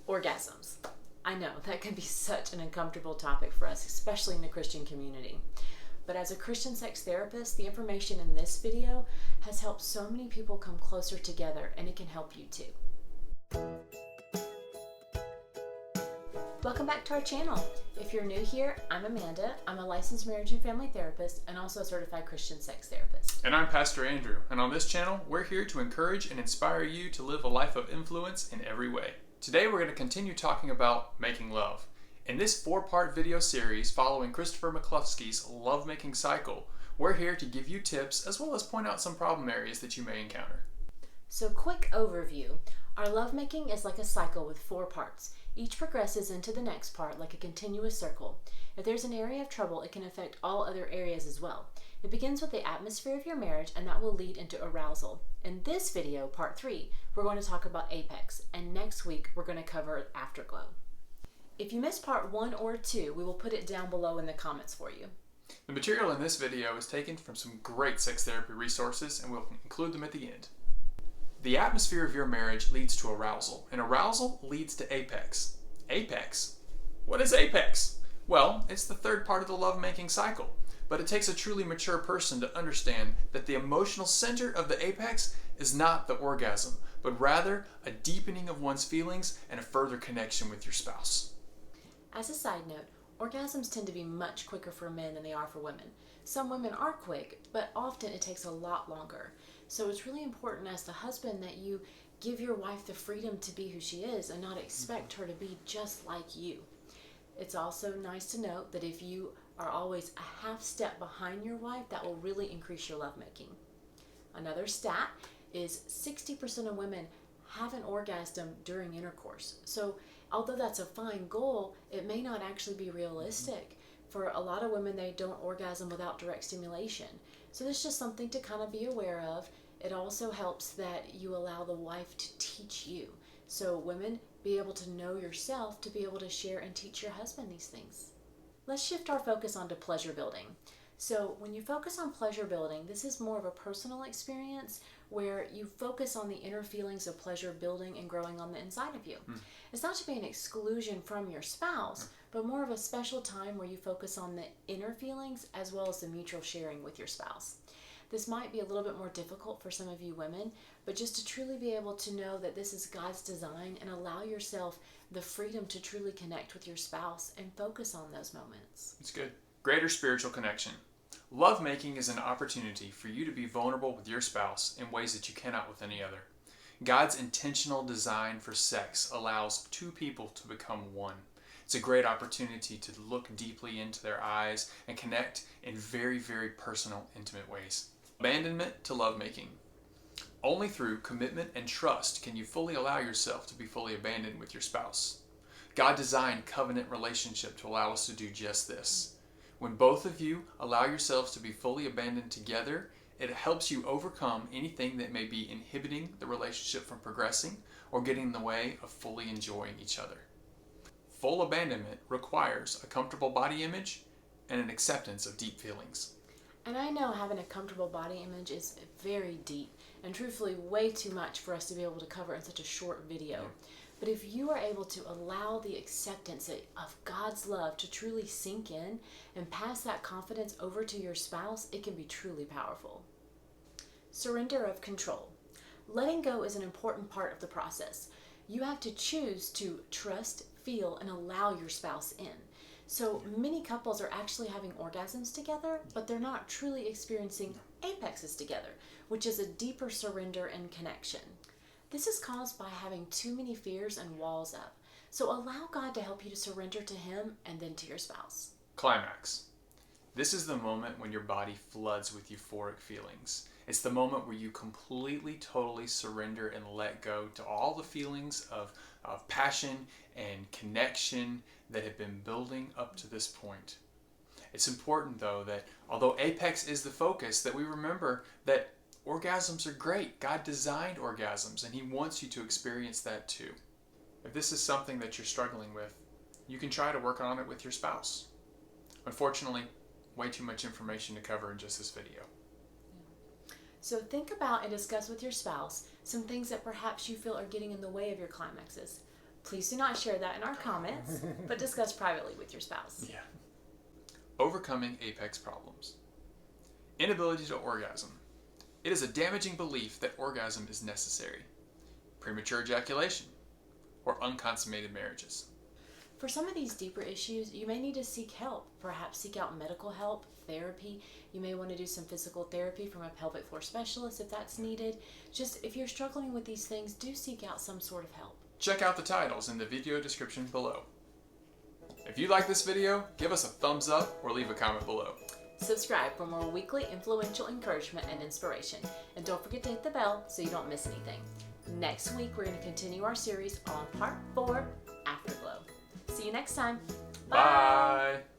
Orgasms. I know that can be such an uncomfortable topic for us, especially in the Christian community. But as a Christian sex therapist, the information in this video has helped so many people come closer together, and it can help you too. Welcome back to our channel. If you're new here, I'm Amanda. I'm a licensed marriage and family therapist and also a certified Christian sex therapist. And I'm Pastor Andrew, and on this channel, we're here to encourage and inspire you to live a life of influence in every way. Today, we're going to continue talking about making love. In this 4-part video series following Christopher McCluskey's Lovemaking Cycle, we're here to give you tips as well as point out some problem areas that you may encounter. So, quick overview. Our lovemaking is like a cycle with 4 parts. Each progresses into the next part like a continuous circle. If there's an area of trouble, it can affect all other areas as well. It begins with the atmosphere of your marriage, and that will lead into arousal. In this video, part 3, we're going to talk about apex, and next week we're going to cover afterglow. If you missed part 1 or 2, we will put it down below in the comments for you. The material in this video is taken from some great sex therapy resources, and we'll include them at the end. The atmosphere of your marriage leads to arousal, and arousal leads to apex. Apex? What is apex? Well, it's the 3rd part of the lovemaking cycle, but it takes a truly mature person to understand that the emotional center of the apex is not the orgasm, but rather a deepening of one's feelings and a further connection with your spouse. As a side note, orgasms tend to be much quicker for men than they are for women. Some women are quick, but often it takes a lot longer. So it's really important as the husband that you give your wife the freedom to be who she is and not expect her to be just like you. It's also nice to note that if you are always a half step behind your wife, that will really increase your lovemaking. Another stat is 60% of women have an orgasm during intercourse. So although that's a fine goal, it may not actually be realistic. For a lot of women, they don't orgasm without direct stimulation. So that's just something to kind of be aware of. It also helps that you allow the wife to teach you. So women, be able to know yourself to be able to share and teach your husband these things. Let's shift our focus onto pleasure building. So when you focus on pleasure building, this is more of a personal experience where you focus on the inner feelings of pleasure building and growing on the inside of you. It's not to be an exclusion from your spouse, but more of a special time where you focus on the inner feelings as well as the mutual sharing with your spouse. This might be a little bit more difficult for some of you women, but just to truly be able to know that this is God's design and allow yourself the freedom to truly connect with your spouse and focus on those moments. It's good. Greater spiritual connection. Lovemaking is an opportunity for you to be vulnerable with your spouse in ways that you cannot with any other. God's intentional design for sex allows 2 people to become one. It's a great opportunity to look deeply into their eyes and connect in very, very personal, intimate ways. Abandonment to lovemaking. Only through commitment and trust can you fully allow yourself to be fully abandoned with your spouse. God designed covenant relationship to allow us to do just this. When both of you allow yourselves to be fully abandoned together, it helps you overcome anything that may be inhibiting the relationship from progressing or getting in the way of fully enjoying each other. Full abandonment requires a comfortable body image and an acceptance of deep feelings. And I know having a comfortable body image is very deep and truthfully way too much for us to be able to cover in such a short video. But if you are able to allow the acceptance of God's love to truly sink in and pass that confidence over to your spouse, it can be truly powerful. Surrender of control. Letting go is an important part of the process. You have to choose to trust, feel, and allow your spouse in. So many couples are actually having orgasms together, but they're not truly experiencing apexes together, which is a deeper surrender and connection. This is caused by having too many fears and walls up. So allow God to help you to surrender to Him and then to your spouse. Climax. This is the moment when your body floods with euphoric feelings. It's the moment where you completely, totally surrender and let go to all the feelings of passion and connection that have been building up to this point. It's important, though, that although apex is the focus, that we remember that orgasms are great. God designed orgasms, and He wants you to experience that too. If this is something that you're struggling with, you can try to work on it with your spouse. Unfortunately, way too much information to cover in just this video. So think about and discuss with your spouse some things that perhaps you feel are getting in the way of your climaxes. Please do not share that in our comments, but discuss privately with your spouse. Yeah. Overcoming apex problems. Inability to orgasm. It is a damaging belief that orgasm is necessary. Premature ejaculation or unconsummated marriages. For some of these deeper issues, you may need to seek help. Perhaps seek out medical help, therapy. You may want to do some physical therapy from a pelvic floor specialist if that's needed. Just if you're struggling with these things, do seek out some sort of help. Check out the titles in the video description below. If you like this video, give us a thumbs up or leave a comment below. Subscribe for more weekly influential encouragement and inspiration. And don't forget to hit the bell so you don't miss anything. Next week, we're going to continue our series on part 4, Afterglow. See you next time. Bye.